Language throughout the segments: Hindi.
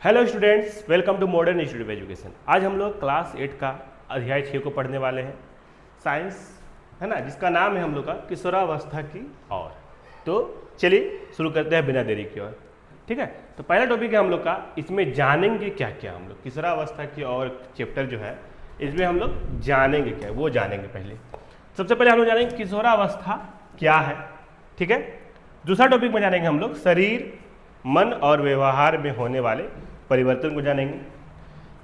Hello students, welcome to modern institute of education. आज हम लोग क्लास 8 का अध्याय 6 को पढ़ने वाले हैं, साइंस है ना, जिसका नाम है हम लोग का किशोरावस्था की ओर। तो चलिए शुरू करते हैं बिना देरी की ओर। ठीक है, तो पहला टॉपिक है हम लोग का, इसमें जानेंगे क्या क्या हम लोग किशोरावस्था की ओर चैप्टर जो है इसमें हम लोग जानेंगे क्या, वो जानेंगे। पहले सबसे पहले हम लोग जानेंगे किशोरावस्था क्या है। ठीक है, दूसरा टॉपिक में जानेंगे हम लोग शरीर, मन और व्यवहार में होने वाले परिवर्तन को जानेंगे।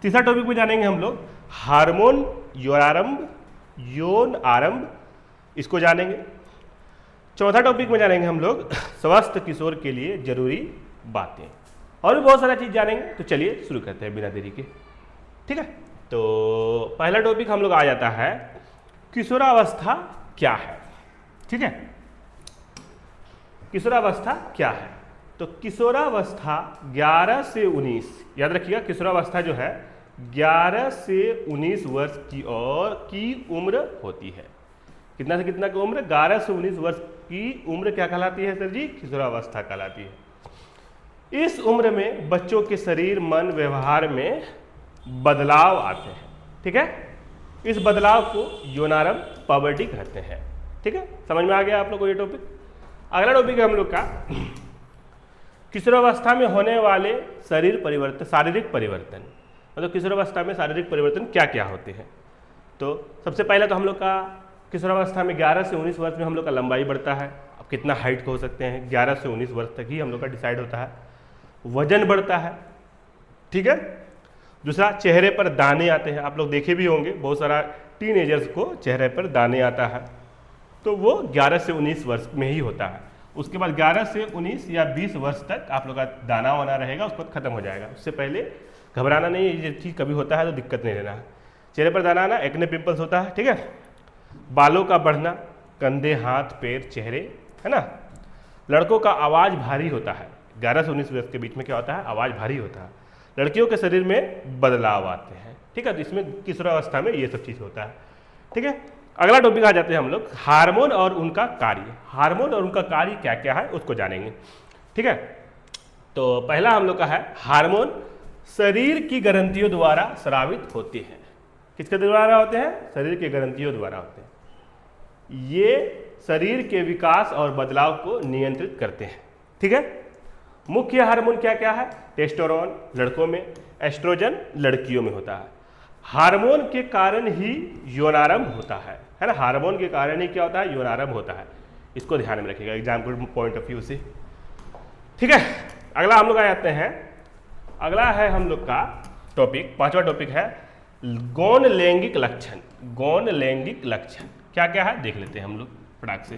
तीसरा टॉपिक में जानेंगे हम लोग हार्मोन यौन आरंभ, इसको जानेंगे। चौथा टॉपिक में जानेंगे हम लोग स्वस्थ किशोर के लिए जरूरी बातें, और भी बहुत सारा चीज जानेंगे। तो चलिए शुरू करते हैं बिना देरी के। ठीक है, तो पहला टॉपिक हम लोग आ जाता है किशोरावस्था क्या है। ठीक है, किशोरावस्था क्या है? तो किशोरावस्था 11 से 19, याद रखिएगा, किशोरावस्था जो है 11 से 19 वर्ष की उम्र होती है। कितना से कितना की उम्र? 11 से 19 वर्ष की उम्र क्या कहलाती है सर जी? किशोरावस्था कहलाती है। इस उम्र में बच्चों के शरीर, मन, व्यवहार में बदलाव आते हैं। ठीक है, इस बदलाव को यौनारंभ, पबर्टी कहते हैं। ठीक है, समझ में आ गया आप लोग को ये टॉपिक। अगला टॉपिक है हम लोग का किशोरावस्था में होने वाले शारीरिक परिवर्तन। मतलब किशोरावस्था में शारीरिक परिवर्तन क्या क्या होते हैं। तो सबसे पहले तो हम लोग का किशोरावस्था में 11 से 19 वर्ष में हम लोग का लंबाई बढ़ता है। अब कितना हाइट हो सकते हैं, 11 से 19 वर्ष तक ही हम लोग का डिसाइड होता है। वजन बढ़ता है। ठीक है, दूसरा चेहरे पर दाने आते हैं। आप लोग देखे भी होंगे, बहुत सारा टीनेजर्स को चेहरे पर दाने आता है, तो वो 11 से 19 वर्ष में ही होता है। उसके बाद 11 से 19 या 20 वर्ष तक आप लोग का दाना वाना रहेगा, उसके बाद खत्म हो जाएगा। उससे पहले घबराना नहीं है, ये चीज़ कभी होता है तो दिक्कत नहीं लेना है। चेहरे पर दाना आना, एक्ने पिंपल्स होता है। ठीक है, बालों का बढ़ना, कंधे, हाथ, पैर, चेहरे, है ना। लड़कों का आवाज़ भारी होता है। 11 से 19 वर्ष के बीच में क्या होता है? आवाज़ भारी होता है। लड़कियों के शरीर में बदलाव आते हैं। ठीक है, तो इसमें किशोरावस्था में ये सब चीज़ होता है। ठीक है, अगला टॉपिक आ जाते हैं हम लोग हार्मोन और उनका कार्य। हार्मोन और उनका कार्य क्या क्या है उसको जानेंगे। ठीक है, तो पहला हम लोग का है हार्मोन शरीर की ग्रंथियों द्वारा स्रावित होते हैं। किसके द्वारा होते हैं? शरीर के ग्रंथियों द्वारा होते हैं। ये शरीर के विकास और बदलाव को नियंत्रित करते हैं। ठीक है, मुख्य हार्मोन क्या क्या है? टेस्टोस्टेरोन लड़कों में, एस्ट्रोजन लड़कियों में होता है। हार्मोन के कारण ही यौनारंभ होता है ना। हार्मोन के कारण ही क्या होता है? यौनारंभ होता है। इसको ध्यान में रखिएगा एग्जाम के पॉइंट ऑफ व्यू से। ठीक है, अगला हम लोग आ जाते हैं। अगला है हम लोग का टॉपिक, पांचवा टॉपिक है गौण लैंगिक लक्षण। गौण लैंगिक लक्षण क्या क्या है देख लेते हैं हम लोग फटाक से।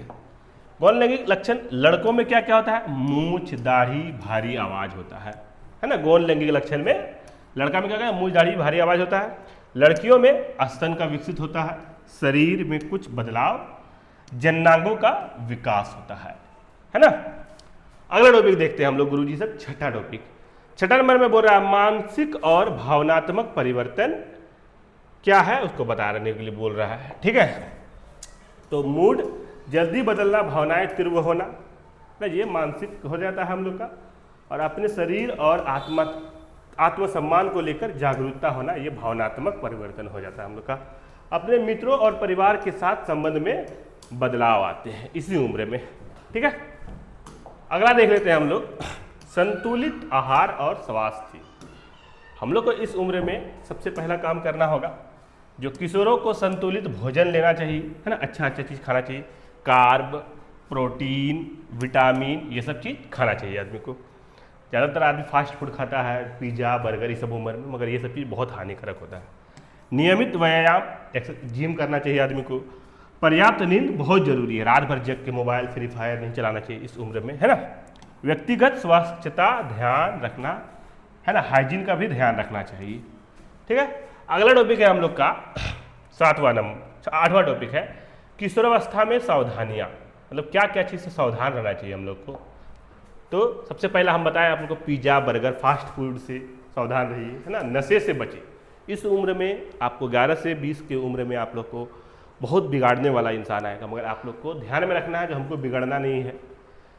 गौण लैंगिक लक्षण लड़कों में क्या क्या होता है? मूंछ, दाढ़ी, भारी आवाज होता है ना। गौण लैंगिक लक्षण में लड़का में क्या है? मूंछ, दाढ़ी, भारी आवाज होता है। लड़कियों में स्तन का विकसित होता है, शरीर में कुछ बदलाव, जननांगों का विकास होता है ना। अगला टॉपिक देखते हैं हम लोग गुरुजी से, छठा टॉपिक। छठा नंबर में बोल रहा है मानसिक और भावनात्मक परिवर्तन क्या है उसको बताने के लिए बोल रहा है। ठीक है, तो मूड जल्दी बदलना, भावनाएं तीव्र होना ना, ये मानसिक हो जाता है हम लोग का। और अपने शरीर और आत्मसम्मान को लेकर जागरूकता होना, ये भावनात्मक परिवर्तन हो जाता है हम लोग का। अपने मित्रों और परिवार के साथ संबंध में बदलाव आते हैं इसी उम्र में। ठीक है, अगला देख लेते हैं हम लोग संतुलित आहार और स्वास्थ्य। हम लोग को इस उम्र में सबसे पहला काम करना होगा, जो किशोरों को संतुलित भोजन लेना चाहिए, है ना। अच्छा चीज़ खाना चाहिए, कार्ब, प्रोटीन, विटामिन, ये सब चीज़ खाना चाहिए आदमी को। ज़्यादातर आदमी फास्ट फूड खाता है, पिज़्ज़ा, बर्गर, ये सब उम्र में, मगर ये सब चीज़ बहुत हानिकारक होता है। नियमित व्यायाम, जिम करना चाहिए आदमी को। पर्याप्त नींद बहुत जरूरी है, रात भर जग के मोबाइल, फ्री फायर नहीं चलाना चाहिए इस उम्र में, है ना। व्यक्तिगत स्वच्छता ध्यान रखना, है ना, हाइजीन का भी ध्यान रखना चाहिए। ठीक है, अगला टॉपिक है हम लोग का आठवां टॉपिक है किशोरावस्था में सावधानियाँ। मतलब क्या क्या चीज़ से सावधान रहना चाहिए हम लोग को। तो सबसे पहला हम बताएं आप लोग को, पिज़्ज़ा, बर्गर, फास्ट फूड से सावधान रहिए, है ना। नशे से बचें। इस उम्र में आपको 11 से 20 की उम्र में आप लोग को बहुत बिगाड़ने वाला इंसान आएगा, मगर आप लोग को ध्यान में रखना है कि हमको बिगड़ना नहीं है।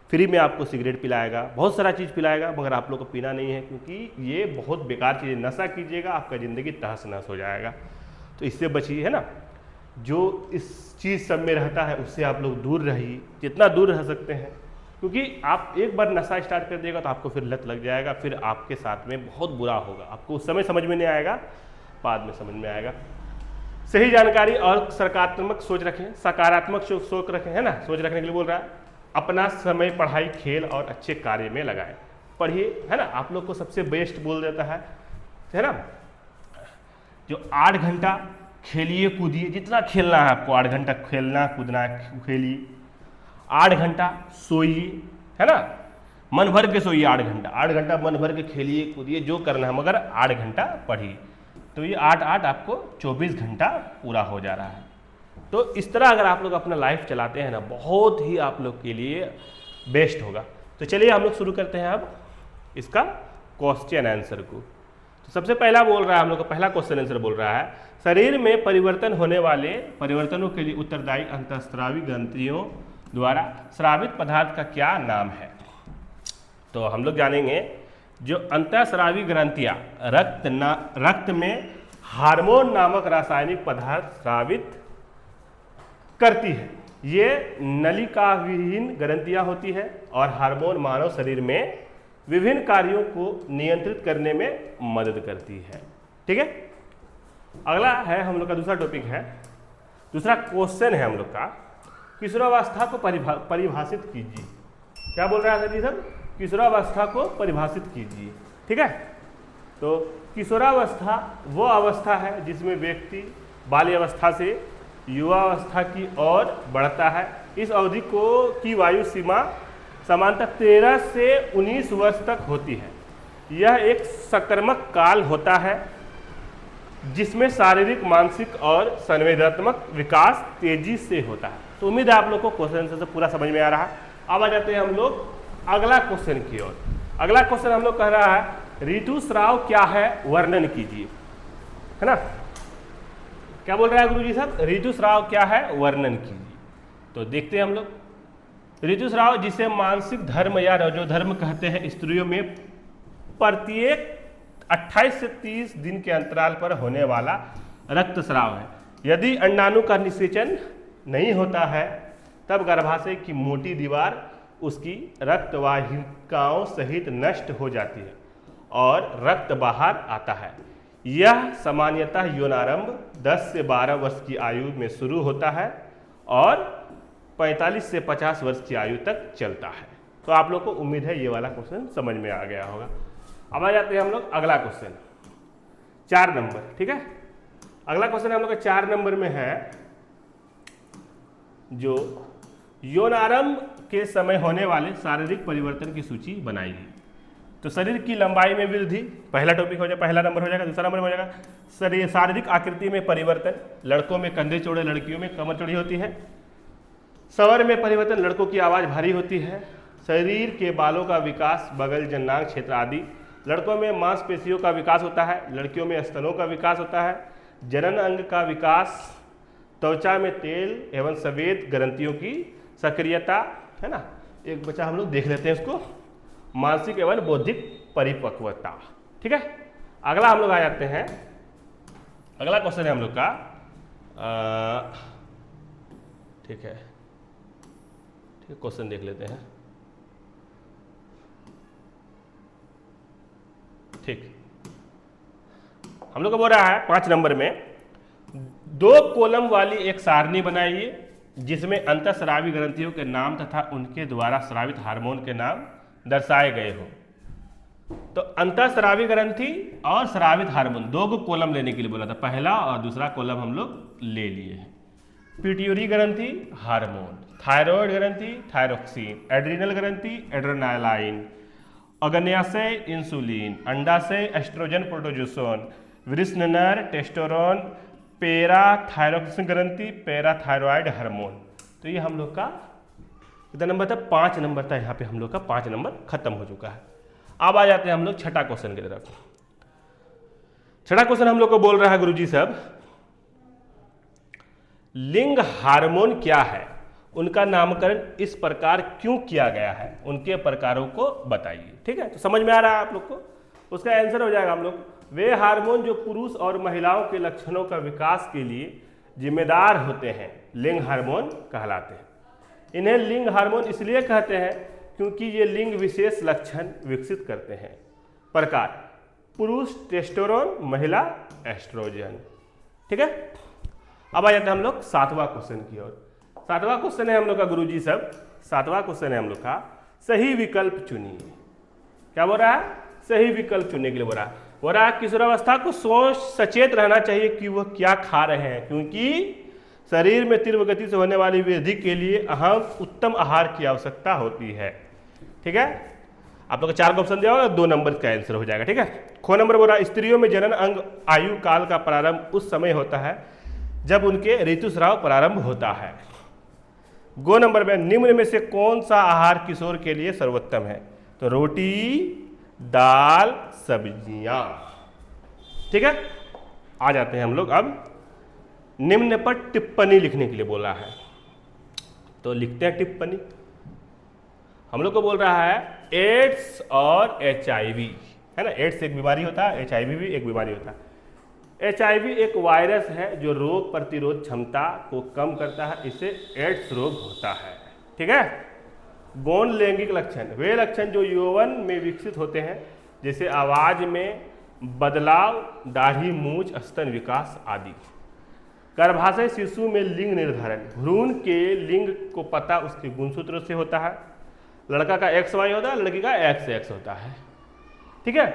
फ्री में आपको सिगरेट पिलाएगा, बहुत सारा चीज़ पिलाएगा, मगर आप लोग को पीना नहीं है क्योंकि ये बहुत बेकार चीज़ है। नशा कीजिएगा आपका ज़िंदगी तहस नहस हो जाएगा, तो इससे बचिए, है ना। जो इस चीज़ सब में रहता है उससे आप लोग दूर रहिए, जितना दूर रह सकते हैं, क्योंकि आप एक बार नशा स्टार्ट कर देगा तो आपको फिर लत लग जाएगा, फिर आपके साथ में बहुत बुरा होगा। आपको उस समय समझ में नहीं आएगा, बाद में समझ में आएगा। सही जानकारी और सकारात्मक सोच रखें, सकारात्मक सोच रखें, है ना। सोच रखने के लिए बोल रहा है, अपना समय पढ़ाई, खेल और अच्छे कार्य में लगाएं। पढ़िए, है ना। आप लोग को सबसे बेस्ट बोल देता है ना, जो 8 घंटा खेलिए कूदिए, जितना खेलना है आपको 8 घंटा खेलना कूदना खेलिए, 8 घंटा सोइए, है ना। मन भर के सोइए 8 घंटा, 8 घंटा मन भर के खेलिए कूदिए, जो करना है, मगर 8 घंटा पढ़िए। तो ये 8 आपको 24 घंटा पूरा हो जा रहा है। तो इस तरह अगर आप लोग अपना लाइफ चलाते हैं ना, बहुत ही आप लोग के लिए बेस्ट होगा। तो चलिए हम लोग शुरू करते हैं अब इसका क्वेश्चन आंसर को। तो सबसे पहला बोल रहा है हम लोग का, पहला क्वेश्चन आंसर बोल रहा है, शरीर में परिवर्तन होने वाले परिवर्तनों के लिए उत्तरदायी अंतःस्रावी ग्रंथियों द्वारा स्रावित पदार्थ का क्या नाम है। तो हम लोग जानेंगे, जो अंतःस्रावी ग्रंथियां रक्त में हार्मोन नामक रासायनिक पदार्थ स्रावित करती है, ये नलिका विहीन ग्रंथियां होती है और हार्मोन मानव शरीर में विभिन्न कार्यों को नियंत्रित करने में मदद करती है। ठीक है। अगला है हम लोग का दूसरा टॉपिक है, दूसरा क्वेश्चन है हम लोग का, किशोरावस्था को परिभाषित कीजिए। क्या बोल रहा है सर जी सब? किशोरावस्था को परिभाषित कीजिए। ठीक है। तो किशोरावस्था वो अवस्था है जिसमें व्यक्ति बाल्यावस्था से युवावस्था की ओर बढ़ता है। इस अवधि की वायु सीमा सामान्यतः 13 से 19 वर्ष तक होती है। यह एक संक्रामक काल होता है जिसमें शारीरिक, मानसिक और संवेदनात्मक विकास तेजी से होता है। तो उम्मीद है आप लोग को क्वेश्चन से पूरा समझ में आ रहा है। अब आ जाते हैं हम लोग अगला क्वेश्चन की ओर। अगला क्वेश्चन हम लोग कह रहा है, ऋतुस्राव क्या है वर्णन कीजिए, है ना। क्या बोल रहा है गुरुजी साहब? ऋतुस्राव क्या है वर्णन कीजिए। तो देखते हैं हम लोग, ऋतुस्राव जिसे मासिक धर्म या रजोधर्म कहते हैं, स्त्रियों में प्रत्येक 28 से 30 दिन के अंतराल पर होने वाला रक्तस्राव है। यदि अंडाणु का निषेचन नहीं होता है तब गर्भाशय की मोटी दीवार उसकी रक्तवाहिकाओं सहित नष्ट हो जाती है और रक्त बाहर आता है। यह सामान्यतः यौनारंभ 10 से 12 वर्ष की आयु में शुरू होता है और 45 से 50 वर्ष की आयु तक चलता है। तो आप लोग को उम्मीद है ये वाला क्वेश्चन समझ में आ गया होगा। अब आ जाते हैं हम लोग अगला क्वेश्चन, 4 नंबर। ठीक है। अगला क्वेश्चन हम लोग का 4 नंबर में है, जो यौनारंभ के समय होने वाले शारीरिक परिवर्तन की सूची बनाइए। तो शरीर की लंबाई में वृद्धि पहला टॉपिक हो जाएगा, पहला नंबर हो जाएगा। दूसरा नंबर हो जाएगा शारीरिक आकृति में परिवर्तन, लड़कों में कंधे चौड़े, लड़कियों में कमर चौड़ी होती है। स्वर में परिवर्तन, लड़कों की आवाज़ भारी होती है। शरीर के बालों का विकास, बगल, जन्नांग क्षेत्र आदि। लड़कों में मांसपेशियों का विकास होता है, लड़कियों में स्तनों का विकास होता है। जनन अंग का विकास, त्वचा में तेल एवं सफेद ग्रंथियों की सक्रियता, है ना। एक बच्चा हम लोग देख लेते हैं उसको, मानसिक एवं बौद्धिक परिपक्वता। ठीक है। अगला हम लोग आ जाते हैं, अगला क्वेश्चन है हम लोग का, ठीक है, क्वेश्चन देख लेते हैं। ठीक, हम लोग को बोल रहा है 5 नंबर में, 2 कॉलम वाली एक सारणी बनाइए जिसमें अंतःस्रावी ग्रंथियों के नाम तथा उनके द्वारा स्रावित हार्मोन के नाम दर्शाए गए हो। तो अंतःस्रावी ग्रंथि और स्रावित हार्मोन 2 को कॉलम लेने के लिए बोला था, पहला और दूसरा कॉलम हम लोग ले लिए हैं। पिट्यूटरी ग्रंथि हार्मोन, थायराइड ग्रंथि थायरोक्सिन, एड्रिनल ग्रंथि एड्रेनालाइन, अग्न्याशय इंसुलिन, अंडाशय एस्ट्रोजन प्रोटोजोन, वृषणनर टेस्टोरोन, पैराथायरॉक्सिन ग्रंथि पैराथायरॉयड हार्मोन। तो ये हम लोग का कितना नंबर था? 5 नंबर था। यहाँ पे हम लोग का 5 नंबर खत्म हो चुका है। अब आ जाते हैं हम लोग छठा क्वेश्चन की तरफ। छठा क्वेश्चन हम लोग को बोल रहा है गुरुजी साहब, लिंग हार्मोन क्या है उनका नामकरण इस प्रकार क्यों किया गया है, उनके प्रकारों को बताइए। ठीक है, तो समझ में आ रहा है आप लोग को? उसका आंसर हो जाएगा हम लोग, वे हार्मोन जो पुरुष और महिलाओं के लक्षणों का विकास के लिए जिम्मेदार होते हैं लिंग हार्मोन कहलाते हैं। इन्हें लिंग हार्मोन इसलिए कहते हैं क्योंकि ये लिंग विशेष लक्षण विकसित करते हैं। प्रकार, पुरुष टेस्टोस्टेरोन, महिला एस्ट्रोजन। ठीक है, अब आ जाते हैं हम लोग 7वां क्वेश्चन की ओर। 7वां क्वेश्चन है हम लोग का गुरुजी सब, 7वां क्वेश्चन है हम लोग का, सही विकल्प चुनिए। क्या बोल रहा है? सही विकल्प चुनने के लिए बोल रहा है किशोरावस्था को सोच सचेत रहना चाहिए कि वह क्या खा रहे हैं, क्योंकि शरीर में तीव्र गति से होने वाली वृद्धि के लिए अहम उत्तम आहार की आवश्यकता होती है। ठीक है, आप लोग 4 ऑप्शन दिया होगा, 2 नंबर का आंसर हो जाएगा। ठीक है, ख नंबर बोल रहा है स्त्रियों में जनन अंग आयु काल का प्रारंभ उस समय होता है जब उनके ऋतुस्राव प्रारंभ होता है। गो नंबर में निम्न में से कौन सा आहार किशोर के लिए सर्वोत्तम है? तो रोटी, दाल, सब्जियां। ठीक है, आ जाते हैं हम लोग अब निम्न पर टिप्पणी लिखने के लिए बोला है, तो लिखते हैं टिप्पणी। हम लोग को बोल रहा है एड्स और HIV, है ना। एड्स एक बीमारी होता है, HIV भी एक बीमारी होता है। HIV एक वायरस है जो रोग प्रतिरोध क्षमता को कम करता है, इससे एड्स रोग होता है। ठीक है, गौण लैंगिक लक्षण, वे लक्षण जो यौवन में विकसित होते हैं, जैसे आवाज में बदलाव, दाढ़ी, मूंछ, स्तन विकास आदि। गर्भाशय शिशु में लिंग निर्धारण, भ्रूण के लिंग को पता उसके गुणसूत्रों से होता है। लड़का का XY होता है, लड़की का XX होता है। ठीक है,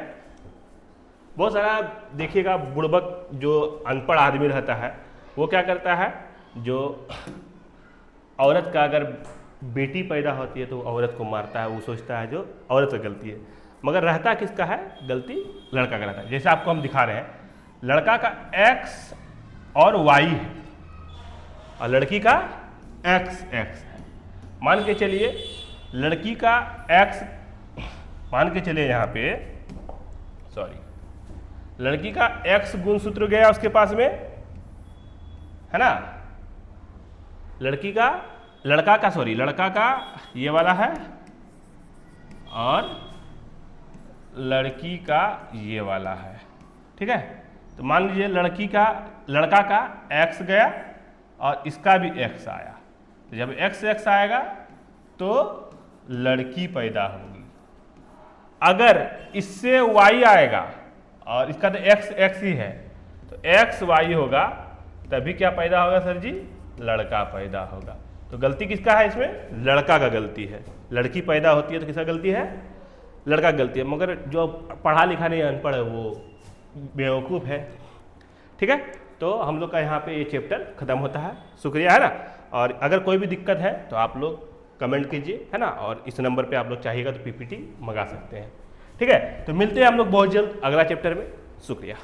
बहुत सारा देखिएगा बुड़बक जो अनपढ़ आदमी रहता है वो क्या करता है, जो औरत का अगर बेटी पैदा होती है तो औरत को मारता है, वो सोचता है जो औरत की गलती है, मगर रहता किसका है गलती? लड़का का रहता है। जैसे आपको हम दिखा रहे हैं, लड़का का X और Y है और लड़की का XX है। मान के चलिए लड़की का X, मान के चलिए यहाँ पे लड़की का X गुणसूत्र गया उसके पास में, है ना। लड़का का ये वाला है और लड़की का ये वाला है। ठीक है, तो मान लीजिए लड़का का X गया और इसका भी X आया, तो जब XX आएगा तो लड़की पैदा होगी। अगर इससे Y आएगा और इसका तो XX ही है, तो XY होगा, तभी क्या पैदा होगा सर जी? लड़का पैदा होगा। तो गलती किसका है इसमें? लड़का का गलती है। लड़की पैदा होती है तो किसका गलती है? लड़का का गलती है, मगर जो पढ़ा लिखा नहीं अनपढ़ है वो बेवकूफ़ है। ठीक है, तो हम लोग का यहाँ पे ये चैप्टर खत्म होता है। शुक्रिया, है ना। और अगर कोई भी दिक्कत है तो आप लोग कमेंट कीजिए, है ना, और इस नंबर पे आप लोग चाहिएगा तो PPT मंगा सकते हैं। ठीक है, तो मिलते हैं हम लोग बहुत जल्द अगला चैप्टर में। शुक्रिया।